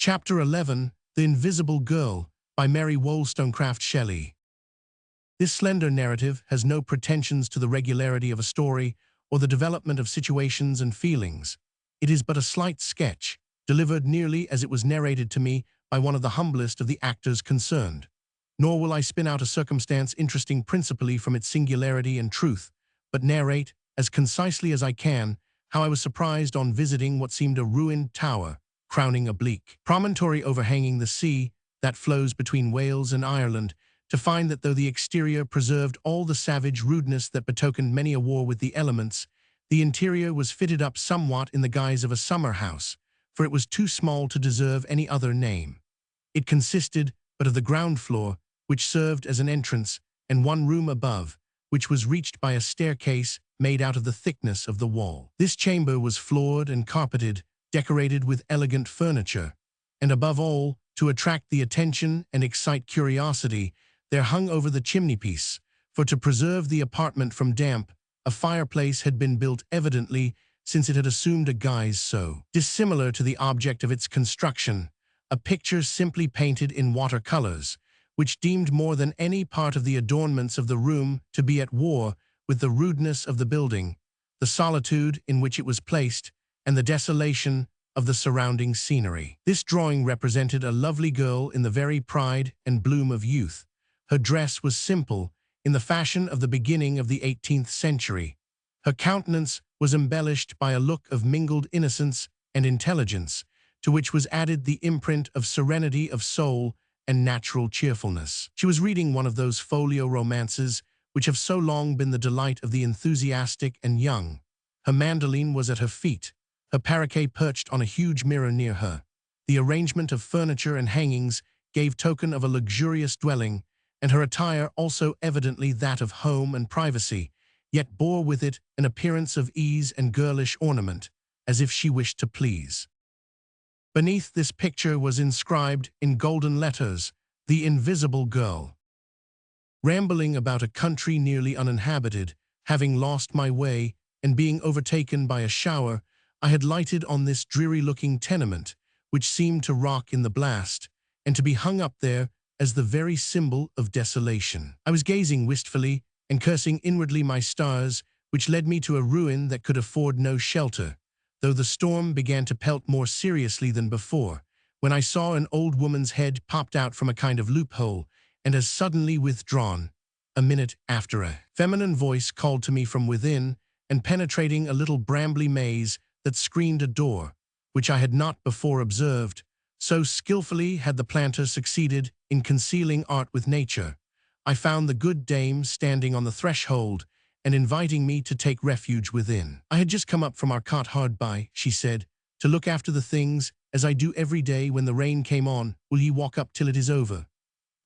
Chapter 11, The Invisible Girl, by Mary Wollstonecraft Shelley. This slender narrative has no pretensions to the regularity of a story or the development of situations and feelings. It is but a slight sketch, delivered nearly as it was narrated to me by one of the humblest of the actors concerned. Nor will I spin out a circumstance interesting principally from its singularity and truth, but narrate, as concisely as I can, how I was surprised on visiting what seemed a ruined tower, crowning a bleak promontory overhanging the sea that flows between Wales and Ireland, to find that though the exterior preserved all the savage rudeness that betokened many a war with the elements, the interior was fitted up somewhat in the guise of a summer house, for it was too small to deserve any other name. It consisted but of the ground floor, which served as an entrance, and one room above, which was reached by a staircase made out of the thickness of the wall. This chamber was floored and carpeted, decorated with elegant furniture, and above all, to attract the attention and excite curiosity, there hung over the chimney-piece, for to preserve the apartment from damp, a fireplace had been built evidently since it had assumed a guise so dissimilar to the object of its construction, a picture simply painted in watercolors, which deemed more than any part of the adornments of the room to be at war with the rudeness of the building, the solitude in which it was placed, and the desolation of the surrounding scenery. This drawing represented a lovely girl in the very pride and bloom of youth. Her dress was simple, in the fashion of the beginning of the 18th century. Her countenance was embellished by a look of mingled innocence and intelligence, to which was added the imprint of serenity of soul and natural cheerfulness. She was reading one of those folio romances which have so long been the delight of the enthusiastic and young. Her mandolin was at her feet, her paraquet perched on a huge mirror near her. The arrangement of furniture and hangings gave token of a luxurious dwelling, and her attire also evidently that of home and privacy, yet bore with it an appearance of ease and girlish ornament, as if she wished to please. Beneath this picture was inscribed in golden letters, "The Invisible Girl." Rambling about a country nearly uninhabited, having lost my way, and being overtaken by a shower, I had lighted on this dreary-looking tenement, which seemed to rock in the blast, and to be hung up there as the very symbol of desolation. I was gazing wistfully and cursing inwardly my stars, which led me to a ruin that could afford no shelter, though the storm began to pelt more seriously than before, when I saw an old woman's head popped out from a kind of loophole, and as suddenly withdrawn. A minute after, a feminine voice called to me from within, and penetrating a little brambly maze that screened a door, which I had not before observed, so skillfully had the planter succeeded in concealing art with nature, I found the good dame standing on the threshold and inviting me to take refuge within. "I had just come up from our cot hard by," she said, "to look after the things, as I do every day when the rain came on. Will ye walk up till it is over?"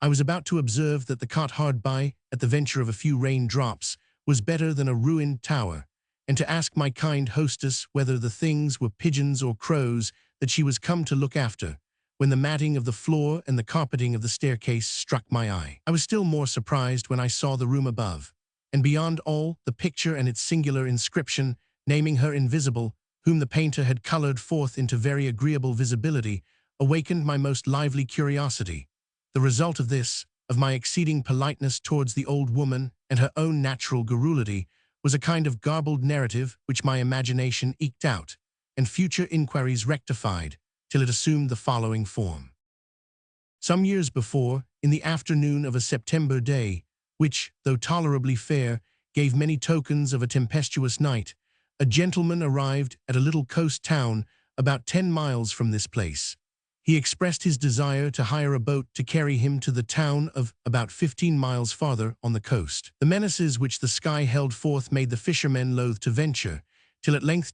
I was about to observe that the cot hard by, at the venture of a few rain-drops, was better than a ruined tower, and to ask my kind hostess whether the things were pigeons or crows that she was come to look after, when the matting of the floor and the carpeting of the staircase struck my eye. I was still more surprised when I saw the room above, and beyond all, the picture and its singular inscription, naming her invisible, whom the painter had colored forth into very agreeable visibility, awakened my most lively curiosity. The result of this, of my exceeding politeness towards the old woman and her own natural garrulity, was a kind of garbled narrative which my imagination eked out, and future inquiries rectified, till it assumed the following form. Some years before, in the afternoon of a September day, which, though tolerably fair, gave many tokens of a tempestuous night, a gentleman arrived at a little coast town about 10 miles from this place. He expressed his desire to hire a boat to carry him to the town of about 15 miles farther on the coast. The menaces which the sky held forth made the fishermen loath to venture, till at length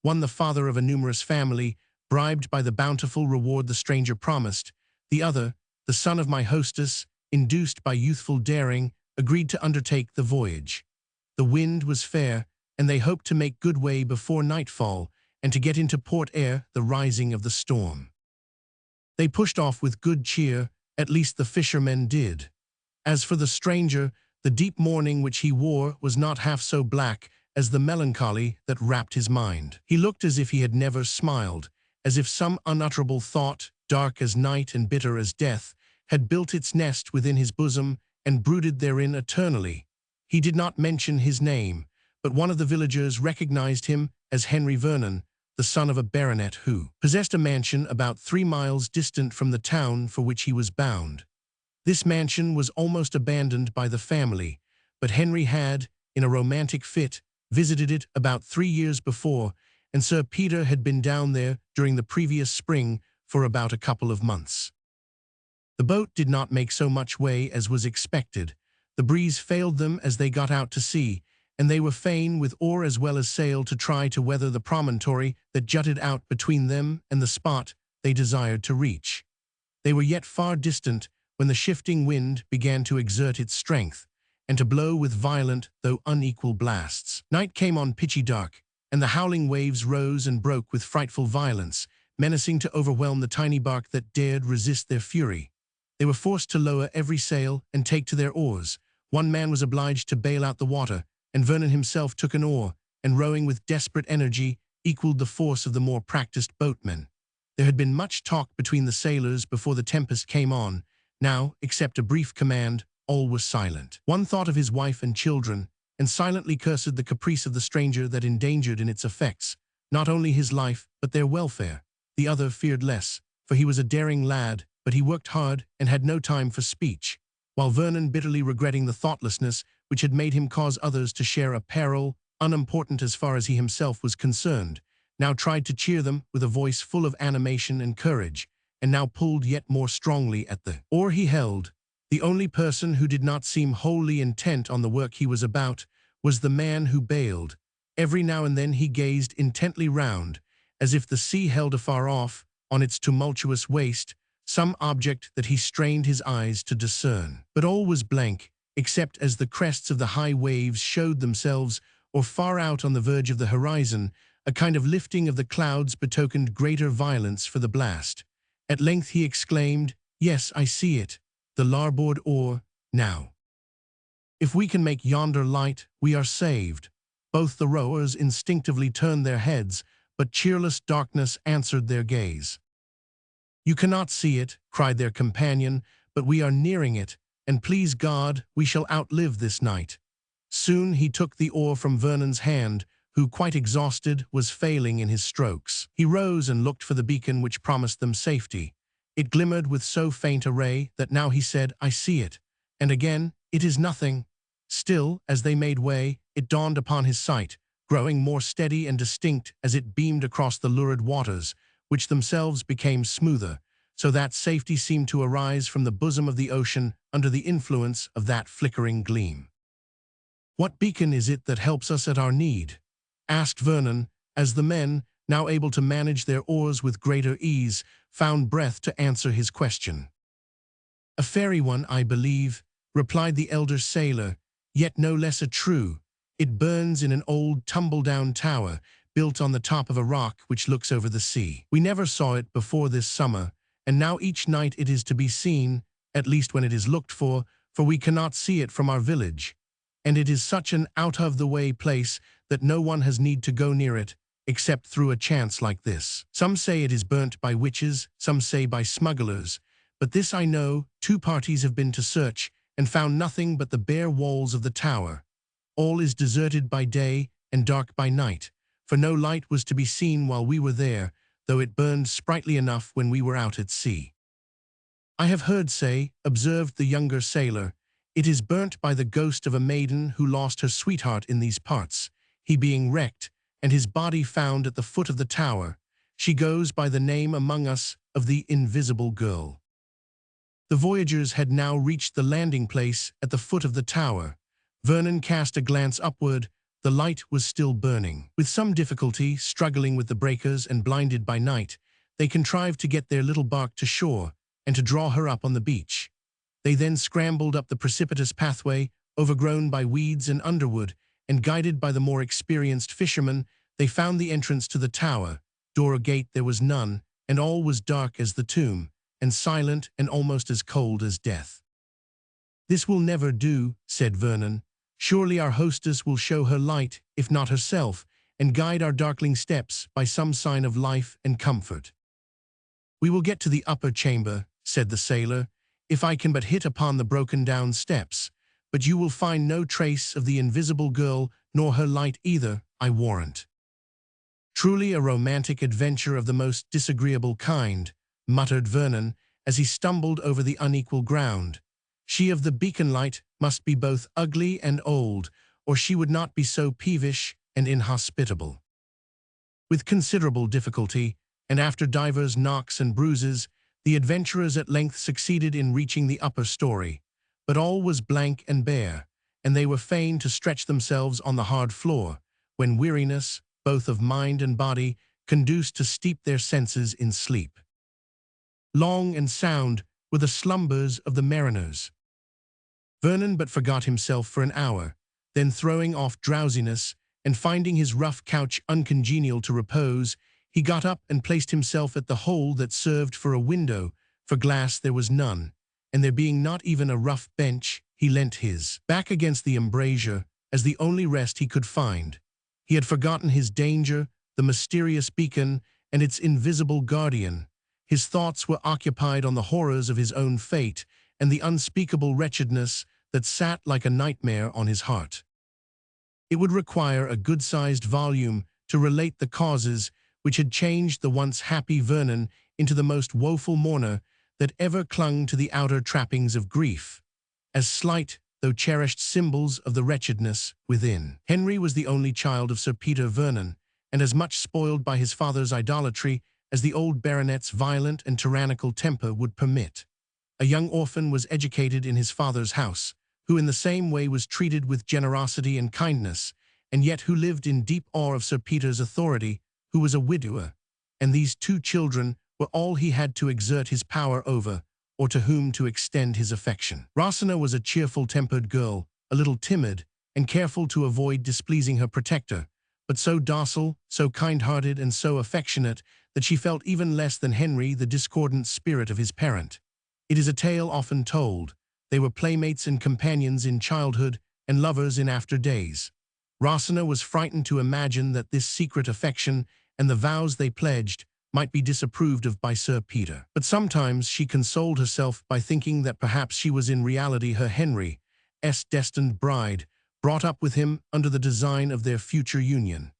one the father of a numerous family, bribed by the bountiful reward the stranger promised, the other, the son of my hostess, induced by youthful daring, agreed to undertake the voyage. The wind was fair, and they hoped to make good way before nightfall, and to get into port ere the rising of the storm. They pushed off with good cheer, at least the fishermen did. As for the stranger, the deep mourning which he wore was not half so black as the melancholy that wrapped his mind. He looked as if he had never smiled, as if some unutterable thought, dark as night and bitter as death, had built its nest within his bosom and brooded therein eternally. He did not mention his name, but one of the villagers recognized him as Henry Vernon, the son of a baronet who possessed a mansion about 3 miles distant from the town for which he was bound. This mansion was almost abandoned by the family, but Henry had, in a romantic fit, visited it about 3 years before, and Sir Peter had been down there during the previous spring for about a couple of months. The boat did not make so much way as was expected. The breeze failed them as they got out to sea, and they were fain with oar as well as sail to try to weather the promontory that jutted out between them and the spot they desired to reach. They were yet far distant when the shifting wind began to exert its strength, and to blow with violent though unequal blasts. Night came on pitchy dark, and the howling waves rose and broke with frightful violence, menacing to overwhelm the tiny bark that dared resist their fury. They were forced to lower every sail and take to their oars. One man was obliged to bail out the water, and Vernon himself took an oar, and rowing with desperate energy, equaled the force of the more practiced boatmen. There had been much talk between the sailors before the tempest came on. Now, except a brief command, all was silent. One thought of his wife and children, and silently cursed the caprice of the stranger that endangered in its effects not only his life but their welfare. The other feared less, for he was a daring lad, but he worked hard and had no time for speech, while Vernon, bitterly regretting the thoughtlessness which had made him cause others to share a peril unimportant as far as he himself was concerned, now tried to cheer them with a voice full of animation and courage, and now pulled yet more strongly at the oar he held. The only person who did not seem wholly intent on the work he was about was the man who bailed. Every now and then he gazed intently round, as if the sea held afar off, on its tumultuous waste, some object that he strained his eyes to discern. But all was blank, except as the crests of the high waves showed themselves, or far out on the verge of the horizon, a kind of lifting of the clouds betokened greater violence for the blast. At length he exclaimed, "Yes, I see it, the larboard oar, now. If we can make yonder light, we are saved." Both the rowers instinctively turned their heads, but cheerless darkness answered their gaze. "You cannot see it," cried their companion, "but we are nearing it, and please God, we shall outlive this night." Soon he took the oar from Vernon's hand, who, quite exhausted, was failing in his strokes. He rose and looked for the beacon which promised them safety. It glimmered with so faint a ray that now he said, "I see it," and again, "It is nothing." Still, as they made way, it dawned upon his sight, growing more steady and distinct as it beamed across the lurid waters, which themselves became smoother, so that safety seemed to arise from the bosom of the ocean under the influence of that flickering gleam. "What beacon is it that helps us at our need?" asked Vernon, as the men, now able to manage their oars with greater ease, found breath to answer his question. "A fairy one, I believe," replied the elder sailor, "yet no less a true. It burns in an old tumble-down tower, built on the top of a rock which looks over the sea. We never saw it before this summer, and now each night it is to be seen, at least when it is looked for we cannot see it from our village. And it is such an out-of-the-way place that no one has need to go near it, except through a chance like this. Some say it is burnt by witches, some say by smugglers, but this I know, 2 parties have been to search, and found nothing but the bare walls of the tower. All is deserted by day and dark by night, for no light was to be seen while we were there, though it burned sprightly enough when we were out at sea." "I have heard say," observed the younger sailor, "it is burnt by the ghost of a maiden who lost her sweetheart in these parts, he being wrecked, and his body found at the foot of the tower. She goes by the name among us of the Invisible Girl." The voyagers had now reached the landing place at the foot of the tower. Vernon cast a glance upward. The light was still burning. With some difficulty, struggling with the breakers and blinded by night, they contrived to get their little bark to shore and to draw her up on the beach. They then scrambled up the precipitous pathway, overgrown by weeds and underwood, and guided by the more experienced fishermen, they found the entrance to the tower. Door or gate there was none, and all was dark as the tomb, and silent and almost as cold as death. "This will never do," said Vernon. "Surely our hostess will show her light, if not herself, and guide our darkling steps by some sign of life and comfort." "We will get to the upper chamber," said the sailor, "if I can but hit upon the broken-down steps. But you will find no trace of the invisible girl, nor her light either, I warrant." "Truly a romantic adventure of the most disagreeable kind," muttered Vernon, as he stumbled over the unequal ground. "She of the beacon light must be both ugly and old, or she would not be so peevish and inhospitable." With considerable difficulty, and after divers knocks and bruises, the adventurers at length succeeded in reaching the upper story. But all was blank and bare, and they were fain to stretch themselves on the hard floor, when weariness, both of mind and body, conduced to steep their senses in sleep. Long and sound were the slumbers of the mariners. Vernon but forgot himself for an hour, then throwing off drowsiness, and finding his rough couch uncongenial to repose, he got up and placed himself at the hole that served for a window, for glass there was none, and there being not even a rough bench, he leant his back against the embrasure as the only rest he could find. He had forgotten his danger, the mysterious beacon, and its invisible guardian. His thoughts were occupied on the horrors of his own fate and the unspeakable wretchedness that sat like a nightmare on his heart. It would require a good-sized volume to relate the causes which had changed the once happy Vernon into the most woeful mourner that ever clung to the outer trappings of grief, as slight though cherished symbols of the wretchedness within. Henry was the only child of Sir Peter Vernon, and as much spoiled by his father's idolatry as the old baronet's violent and tyrannical temper would permit. A young orphan was educated in his father's house, who in the same way was treated with generosity and kindness, and yet who lived in deep awe of Sir Peter's authority, who was a widower, and these two children were all he had to exert his power over, or to whom to extend his affection. Rosina was a cheerful-tempered girl, a little timid, and careful to avoid displeasing her protector, but so docile, so kind-hearted, and so affectionate that she felt even less than Henry the discordant spirit of his parent. It is a tale often told. They were playmates and companions in childhood and lovers in after days. Rosina was frightened to imagine that this secret affection and the vows they pledged might be disapproved of by Sir Peter. But sometimes she consoled herself by thinking that perhaps she was in reality her Henry's destined bride, brought up with him under the design of their future union.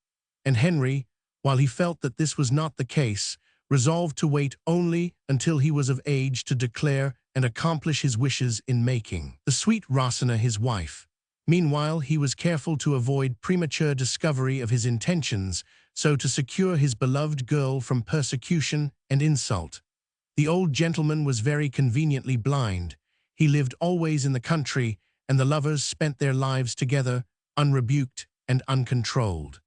And Henry, while he felt that this was not the case, resolved to wait only until he was of age to declare and accomplish his wishes in making the sweet Rosina his wife. Meanwhile, he was careful to avoid premature discovery of his intentions, so to secure his beloved girl from persecution and insult. The old gentleman was very conveniently blind. He lived always in the country, and the lovers spent their lives together, unrebuked and uncontrolled.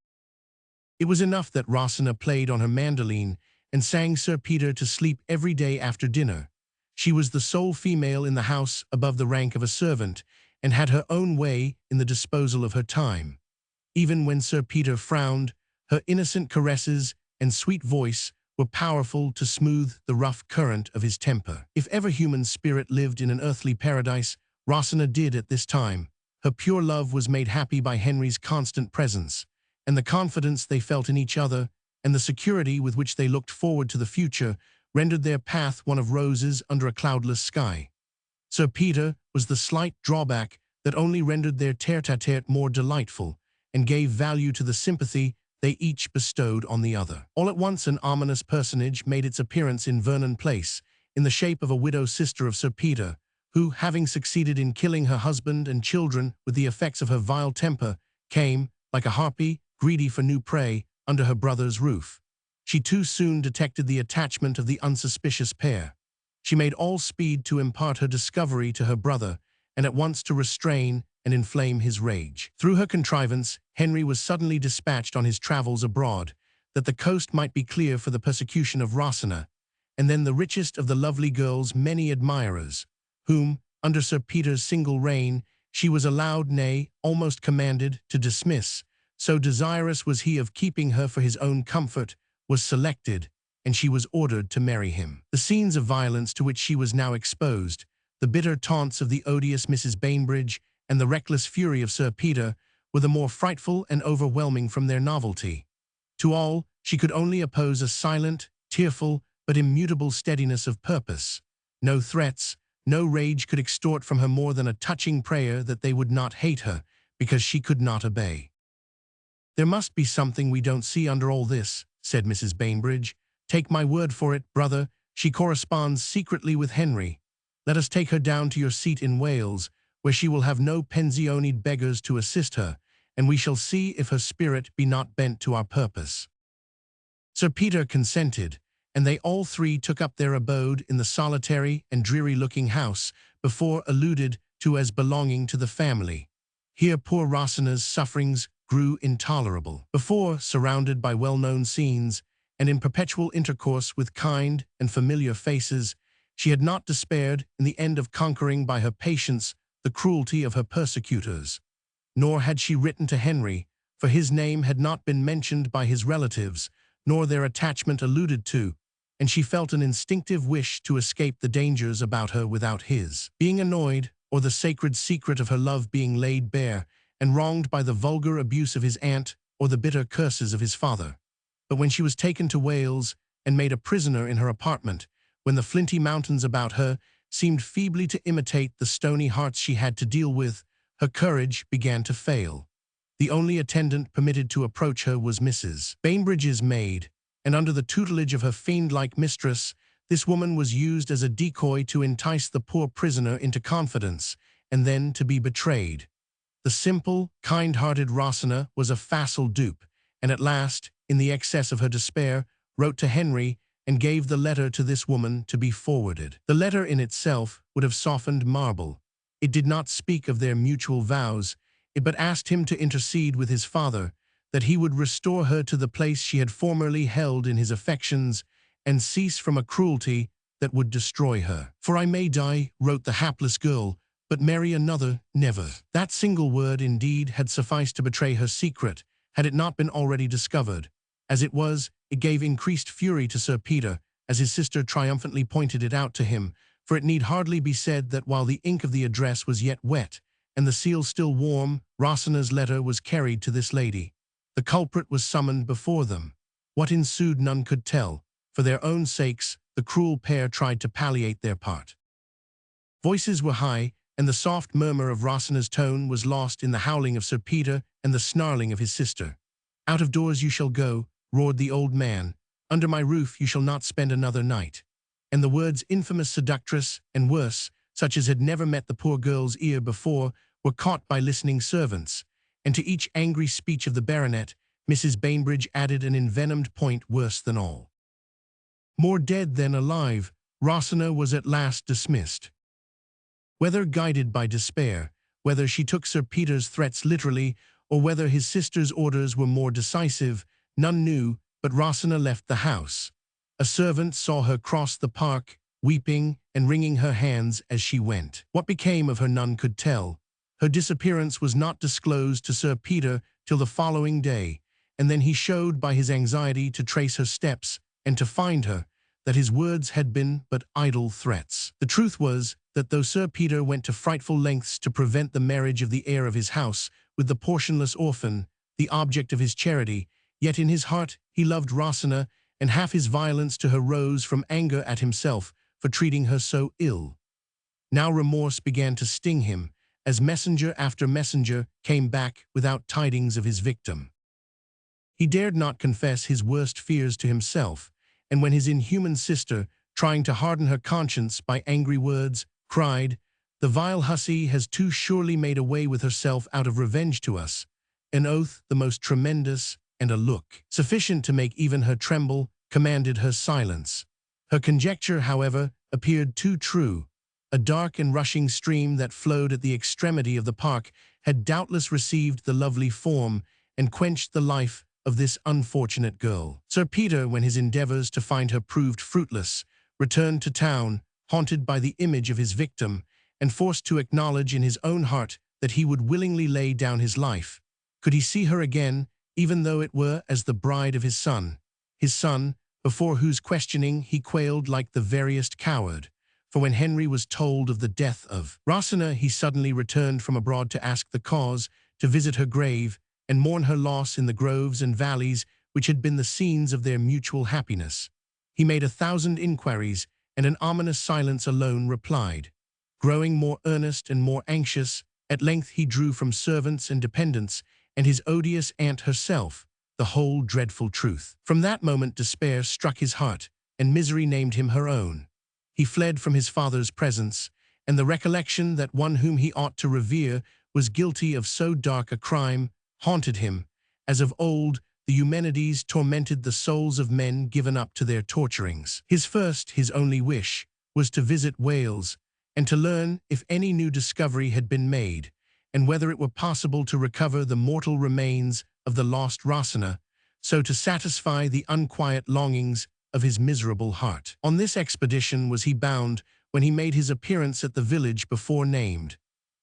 It was enough that Rosina played on her mandolin and sang Sir Peter to sleep every day after dinner. She was the sole female in the house above the rank of a servant, and had her own way in the disposal of her time. Even when Sir Peter frowned, her innocent caresses and sweet voice were powerful to smooth the rough current of his temper. If ever human spirit lived in an earthly paradise, Rosina did at this time. Her pure love was made happy by Henry's constant presence, and the confidence they felt in each other, and the security with which they looked forward to the future, rendered their path one of roses under a cloudless sky. Sir Peter was the slight drawback that only rendered their tête-à-tête more delightful, and gave value to the sympathy they each bestowed on the other. All at once an ominous personage made its appearance in Vernon Place, in the shape of a widow sister of Sir Peter, who, having succeeded in killing her husband and children with the effects of her vile temper, came, like a harpy, greedy for new prey, under her brother's roof. She too soon detected the attachment of the unsuspicious pair. She made all speed to impart her discovery to her brother, and at once to restrain and inflame his rage. Through her contrivance, Henry was suddenly dispatched on his travels abroad, that the coast might be clear for the persecution of Rosina, and then the richest of the lovely girl's many admirers, whom, under Sir Peter's single reign, she was allowed, nay, almost commanded, to dismiss, so desirous was he of keeping her for his own comfort, was selected, and she was ordered to marry him. The scenes of violence to which she was now exposed, the bitter taunts of the odious Mrs. Bainbridge, and the reckless fury of Sir Peter, were the more frightful and overwhelming from their novelty. To all, she could only oppose a silent, tearful, but immutable steadiness of purpose. No threats, no rage could extort from her more than a touching prayer that they would not hate her, because she could not obey. "There must be something we don't see under all this," said Mrs. Bainbridge. "Take my word for it, brother, she corresponds secretly with Henry. Let us take her down to your seat in Wales, where she will have no pensioned beggars to assist her, and we shall see if her spirit be not bent to our purpose." Sir Peter consented, and they all three took up their abode in the solitary and dreary-looking house before alluded to as belonging to the family. Here poor Rosina's sufferings grew intolerable. Before, surrounded by well-known scenes, and in perpetual intercourse with kind and familiar faces, she had not despaired in the end of conquering by her patience the cruelty of her persecutors. Nor had she written to Henry, for his name had not been mentioned by his relatives, nor their attachment alluded to, and she felt an instinctive wish to escape the dangers about her without his being annoyed, or the sacred secret of her love being laid bare, and wronged by the vulgar abuse of his aunt or the bitter curses of his father. But when she was taken to Wales and made a prisoner in her apartment, when the flinty mountains about her seemed feebly to imitate the stony hearts she had to deal with, her courage began to fail. The only attendant permitted to approach her was Mrs. Bainbridge's maid, and under the tutelage of her fiend-like mistress, this woman was used as a decoy to entice the poor prisoner into confidence, and then to be betrayed. The simple, kind-hearted Rosina was a facile dupe, and at last, in the excess of her despair, wrote to Henry and gave the letter to this woman to be forwarded. The letter in itself would have softened marble. It did not speak of their mutual vows, it but asked him to intercede with his father, that he would restore her to the place she had formerly held in his affections, and cease from a cruelty that would destroy her. "For I may die," wrote the hapless girl, "but marry another, never." That single word, indeed, had sufficed to betray her secret, had it not been already discovered. As it was, it gave increased fury to Sir Peter, as his sister triumphantly pointed it out to him, for it need hardly be said that while the ink of the address was yet wet, and the seal still warm, Rosina's letter was carried to this lady. The culprit was summoned before them. What ensued none could tell. For their own sakes, the cruel pair tried to palliate their part. Voices were high, and the soft murmur of Rosina's tone was lost in the howling of Sir Peter and the snarling of his sister. "Out of doors you shall go," roared the old man. "Under my roof you shall not spend another night." And the words infamous seductress, and worse, such as had never met the poor girl's ear before, were caught by listening servants, and to each angry speech of the baronet, Mrs. Bainbridge added an envenomed point worse than all. More dead than alive, Rosina was at last dismissed. Whether guided by despair, whether she took Sir Peter's threats literally, or whether his sister's orders were more decisive, none knew, but Rosina left the house. A servant saw her cross the park, weeping and wringing her hands as she went. What became of her none could tell. Her disappearance was not disclosed to Sir Peter till the following day, and then he showed by his anxiety to trace her steps and to find her, that his words had been but idle threats. The truth was that though Sir Peter went to frightful lengths to prevent the marriage of the heir of his house with the portionless orphan, the object of his charity, yet in his heart he loved Rosina, and half his violence to her rose from anger at himself for treating her so ill. Now remorse began to sting him, as messenger after messenger came back without tidings of his victim. He dared not confess his worst fears to himself, and when his inhuman sister, trying to harden her conscience by angry words, cried, "The vile hussy has too surely made away with herself out of revenge to us," an oath the most tremendous, and a look sufficient to make even her tremble, commanded her silence. Her conjecture, however, appeared too true. A dark and rushing stream that flowed at the extremity of the park had doubtless received the lovely form and quenched the life of this unfortunate girl. Sir Peter, when his endeavors to find her proved fruitless, returned to town, haunted by the image of his victim, and forced to acknowledge in his own heart that he would willingly lay down his life. Could he see her again, even though it were as the bride of his son, before whose questioning he quailed like the veriest coward? For when Henry was told of the death of Rosina, he suddenly returned from abroad to ask the cause, to visit her grave, and mourn her loss in the groves and valleys which had been the scenes of their mutual happiness. He made 1,000 inquiries, and an ominous silence alone replied. Growing more earnest and more anxious, at length he drew from servants and dependents, and his odious aunt herself, the whole dreadful truth. From that moment despair struck his heart, and misery named him her own. He fled from his father's presence, and the recollection that one whom he ought to revere was guilty of so dark a crime haunted him, as of old the Eumenides tormented the souls of men given up to their torturings. His only wish, was to visit Wales, and to learn if any new discovery had been made, and whether it were possible to recover the mortal remains of the lost Rosina, so to satisfy the unquiet longings of his miserable heart. On this expedition was he bound when he made his appearance at the village before named.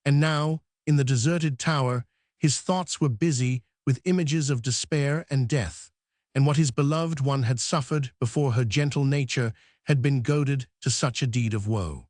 And now, in the deserted tower, his thoughts were busy with images of despair and death, and what his beloved one had suffered before her gentle nature had been goaded to such a deed of woe.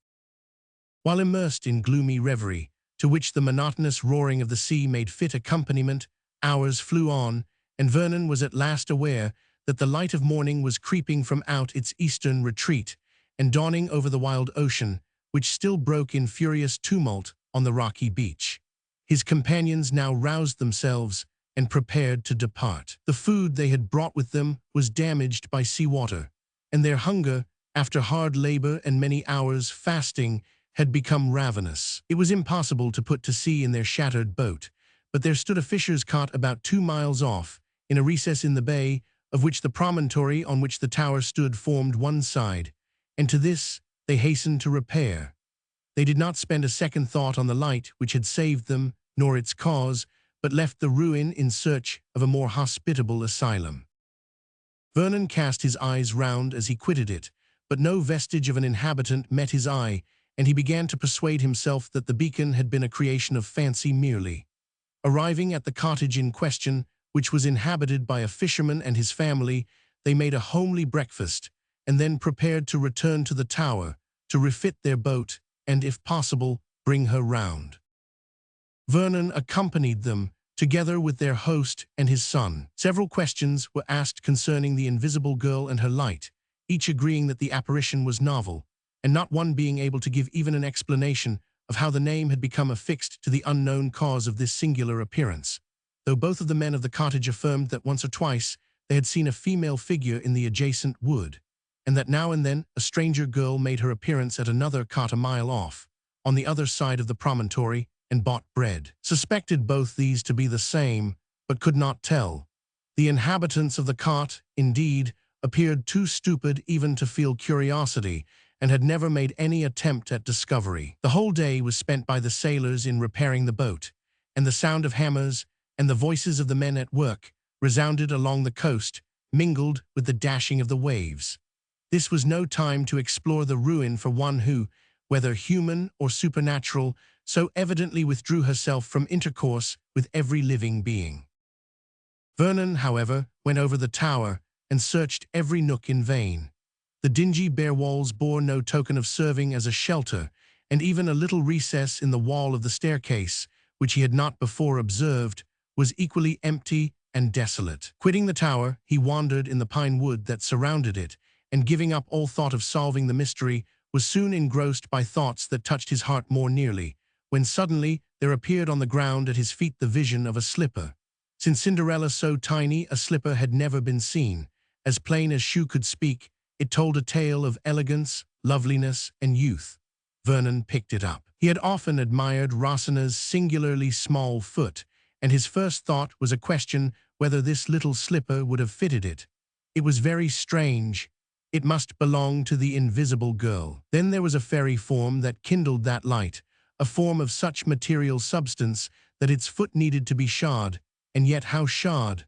While immersed in gloomy reverie, to which the monotonous roaring of the sea made fit accompaniment, hours flew on, and Vernon was at last aware that the light of morning was creeping from out its eastern retreat, and dawning over the wild ocean, which still broke in furious tumult on the rocky beach. His companions now roused themselves and prepared to depart. The food they had brought with them was damaged by sea-water, and their hunger, after hard labor and many hours fasting, had become ravenous. It was impossible to put to sea in their shattered boat, but there stood a fisher's cot about 2 miles off, in a recess in the bay, of which the promontory on which the tower stood formed one side, and to this they hastened to repair. They did not spend a second thought on the light which had saved them, nor its cause, but left the ruin in search of a more hospitable asylum. Vernon cast his eyes round as he quitted it, but no vestige of an inhabitant met his eye, and he began to persuade himself that the beacon had been a creation of fancy merely. Arriving at the cottage in question, which was inhabited by a fisherman and his family, they made a homely breakfast, and then prepared to return to the tower, to refit their boat, and, if possible, bring her round. Vernon accompanied them, together with their host and his son. Several questions were asked concerning the invisible girl and her light, each agreeing that the apparition was novel, and not one being able to give even an explanation of how the name had become affixed to the unknown cause of this singular appearance, though both of the men of the cottage affirmed that once or twice they had seen a female figure in the adjacent wood, and that now and then a stranger girl made her appearance at another cot a mile off, on the other side of the promontory, and bought bread. Suspected both these to be the same, but could not tell. The inhabitants of the cot, indeed, appeared too stupid even to feel curiosity, and had never made any attempt at discovery. The whole day was spent by the sailors in repairing the boat, and the sound of hammers and the voices of the men at work resounded along the coast, mingled with the dashing of the waves. This was no time to explore the ruin for one who, whether human or supernatural, so evidently withdrew herself from intercourse with every living being. Vernon, however, went over the tower and searched every nook in vain. The dingy bare walls bore no token of serving as a shelter, and even a little recess in the wall of the staircase, which he had not before observed, was equally empty and desolate. Quitting the tower, he wandered in the pine wood that surrounded it, and giving up all thought of solving the mystery, was soon engrossed by thoughts that touched his heart more nearly, when suddenly there appeared on the ground at his feet the vision of a slipper. Since Cinderella so tiny, a slipper had never been seen. As plain as shoe could speak, it told a tale of elegance, loveliness, and youth. Vernon picked it up. He had often admired Rosina's singularly small foot, and his first thought was a question whether this little slipper would have fitted it. It was very strange. It must belong to the invisible girl. Then there was a fairy form that kindled that light, a form of such material substance that its foot needed to be shod, and yet how shod?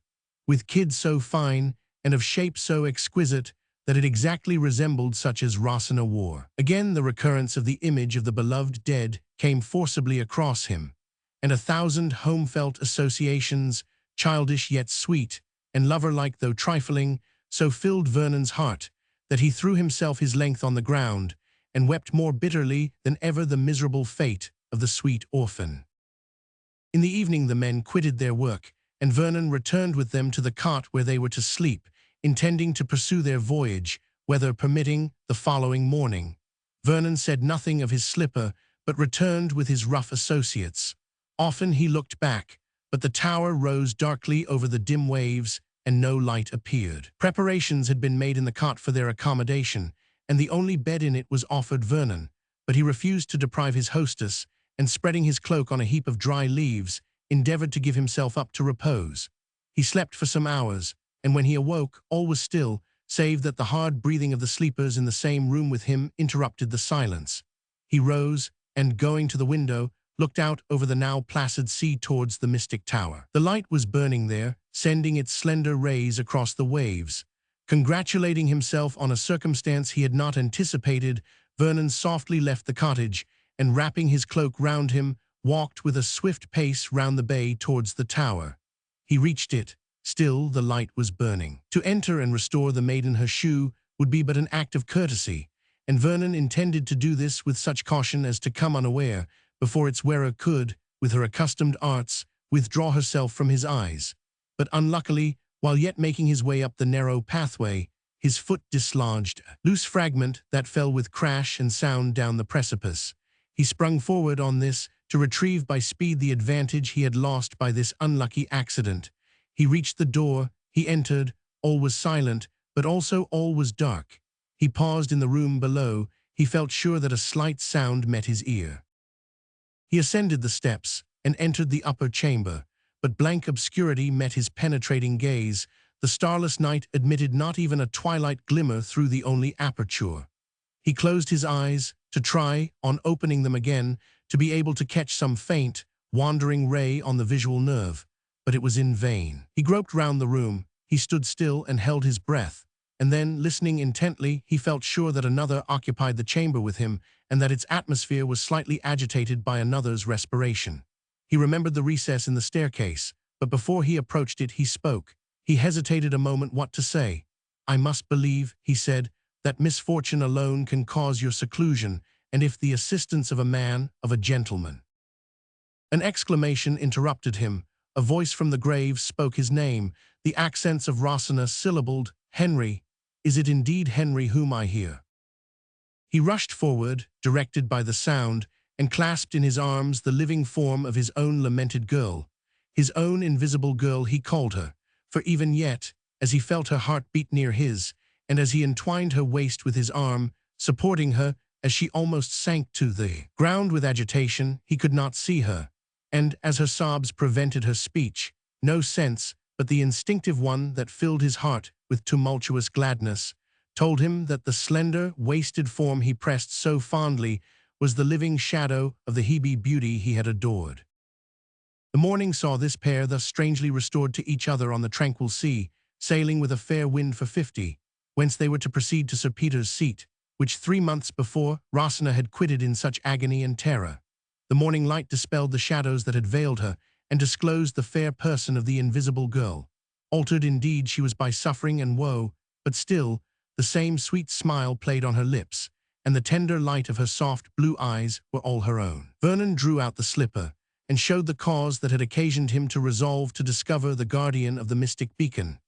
With kid so fine, and of shape so exquisite, that it exactly resembled such as Rosina wore. Again the recurrence of the image of the beloved dead came forcibly across him, and 1,000 home-felt associations, childish yet sweet, and lover-like though trifling, so filled Vernon's heart, that he threw himself his length on the ground, and wept more bitterly than ever the miserable fate of the sweet orphan. In the evening the men quitted their work, and Vernon returned with them to the cot where they were to sleep, intending to pursue their voyage weather permitting, the following morning. Vernon said nothing of his slipper, but returned with his rough associates. Often he looked back, but the tower rose darkly over the dim waves, and no light appeared. Preparations had been made in the cot for their accommodation, and the only bed in it was offered Vernon, but he refused to deprive his hostess, and spreading his cloak on a heap of dry leaves, endeavored to give himself up to repose. He slept for some hours, and when he awoke, all was still, save that the hard breathing of the sleepers in the same room with him interrupted the silence. He rose, and going to the window, looked out over the now placid sea towards the mystic tower. The light was burning there, sending its slender rays across the waves. Congratulating himself on a circumstance he had not anticipated, Vernon softly left the cottage, and wrapping his cloak round him, walked with a swift pace round the bay towards the tower. He reached it. Still the light was burning. To enter and restore the maiden her shoe would be but an act of courtesy, and Vernon intended to do this with such caution as to come unaware, before its wearer could, with her accustomed arts, withdraw herself from his eyes. But unluckily, while yet making his way up the narrow pathway, his foot dislodged a loose fragment that fell with crash and sound down the precipice. He sprung forward on this, to retrieve by speed the advantage he had lost by this unlucky accident. He reached the door, he entered, all was silent, but also all was dark. He paused in the room below, he felt sure that a slight sound met his ear. He ascended the steps, and entered the upper chamber, but blank obscurity met his penetrating gaze. The starless night admitted not even a twilight glimmer through the only aperture. He closed his eyes, to try, on opening them again, to be able to catch some faint, wandering ray on the visual nerve, but it was in vain. He groped round the room, he stood still and held his breath, and then, listening intently, he felt sure that another occupied the chamber with him, and that its atmosphere was slightly agitated by another's respiration. He remembered the recess in the staircase, but before he approached it he spoke. He hesitated a moment what to say. "I must believe," he said, "that misfortune alone can cause your seclusion, and if the assistance of a man, of a gentleman." An exclamation interrupted him. A voice from the grave spoke his name. The accents of Rosina syllabled, "Henry, is it indeed Henry whom I hear?" He rushed forward, directed by the sound, and clasped in his arms the living form of his own lamented girl. His own invisible girl he called her, for even yet, as he felt her heart beat near his, and as he entwined her waist with his arm, supporting her, as she almost sank to the ground with agitation, he could not see her, and, as her sobs prevented her speech, no sense, but the instinctive one that filled his heart with tumultuous gladness, told him that the slender, wasted form he pressed so fondly was the living shadow of the Hebe beauty he had adored. The morning saw this pair thus strangely restored to each other on the tranquil sea, sailing with a fair wind for 50, whence they were to proceed to Sir Peter's seat, which 3 months before Rosina had quitted in such agony and terror. The morning light dispelled the shadows that had veiled her, and disclosed the fair person of the invisible girl. Altered indeed she was by suffering and woe, but still, the same sweet smile played on her lips, and the tender light of her soft blue eyes were all her own. Vernon drew out the slipper, and showed the cause that had occasioned him to resolve to discover the guardian of the mystic beacon.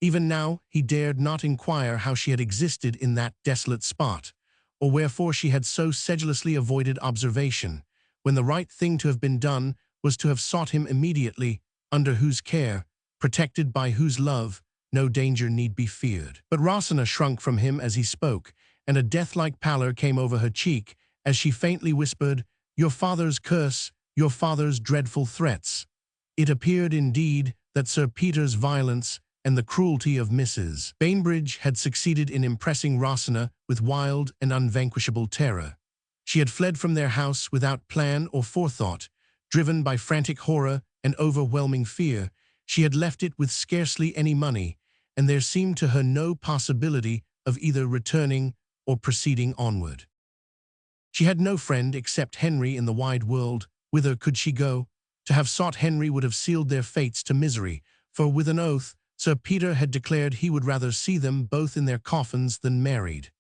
Even now he dared not inquire how she had existed in that desolate spot, or wherefore she had so sedulously avoided observation, when the right thing to have been done was to have sought him immediately, under whose care, protected by whose love, no danger need be feared. But Rosina shrunk from him as he spoke, and a death-like pallor came over her cheek, as she faintly whispered, "Your father's curse, your father's dreadful threats." It appeared, indeed, that Sir Peter's violence and the cruelty of Mrs. Bainbridge had succeeded in impressing Rosina with wild and unvanquishable terror. She had fled from their house without plan or forethought, driven by frantic horror and overwhelming fear. She had left it with scarcely any money, and there seemed to her no possibility of either returning or proceeding onward. She had no friend except Henry in the wide world. Whither could she go? To have sought Henry would have sealed their fates to misery, for with an oath, Sir Peter had declared he would rather see them both in their coffins than married.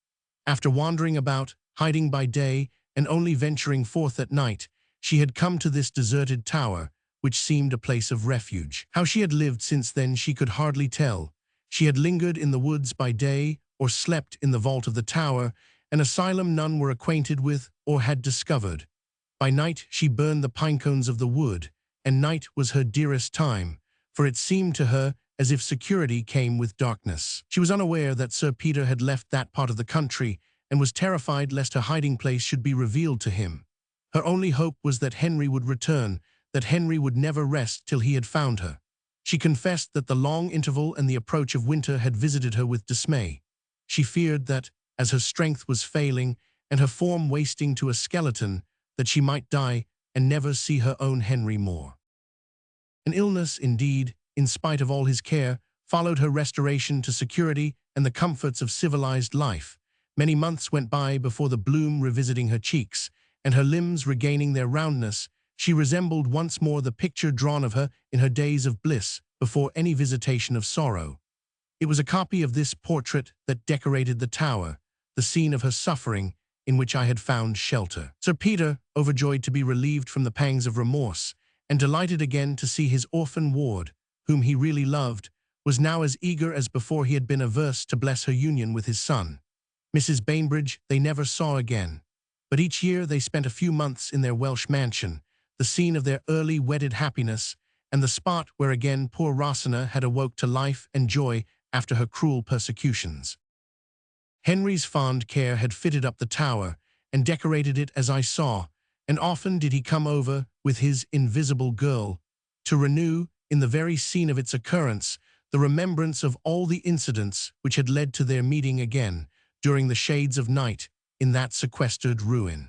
After wandering about, hiding by day, and only venturing forth at night, she had come to this deserted tower, which seemed a place of refuge. How she had lived since then she could hardly tell. She had lingered in the woods by day, or slept in the vault of the tower, an asylum none were acquainted with or had discovered. By night she burned the pinecones of the wood, and night was her dearest time, for it seemed to her as if security came with darkness. She was unaware that Sir Peter had left that part of the country, and was terrified lest her hiding place should be revealed to him. Her only hope was that Henry would return, that Henry would never rest till he had found her. She confessed that the long interval and the approach of winter had visited her with dismay. She feared that, as her strength was failing and her form wasting to a skeleton, that she might die and never see her own Henry more. An illness, indeed, in spite of all his care, followed her restoration to security and the comforts of civilized life. Many months went by before the bloom revisiting her cheeks, and her limbs regaining their roundness, she resembled once more the picture drawn of her in her days of bliss before any visitation of sorrow. It was a copy of this portrait that decorated the tower, the scene of her suffering, in which I had found shelter. Sir Peter, overjoyed to be relieved from the pangs of remorse, and delighted again to see his orphan ward, whom he really loved, was now as eager as before he had been averse to bless her union with his son. Mrs. Bainbridge they never saw again, but each year they spent a few months in their Welsh mansion, the scene of their early wedded happiness, and the spot where again poor Rosina had awoke to life and joy after her cruel persecutions. Henry's fond care had fitted up the tower and decorated it as I saw, and often did he come over with his invisible girl to renew, in the very scene of its occurrence, the remembrance of all the incidents which had led to their meeting again during the shades of night in that sequestered ruin.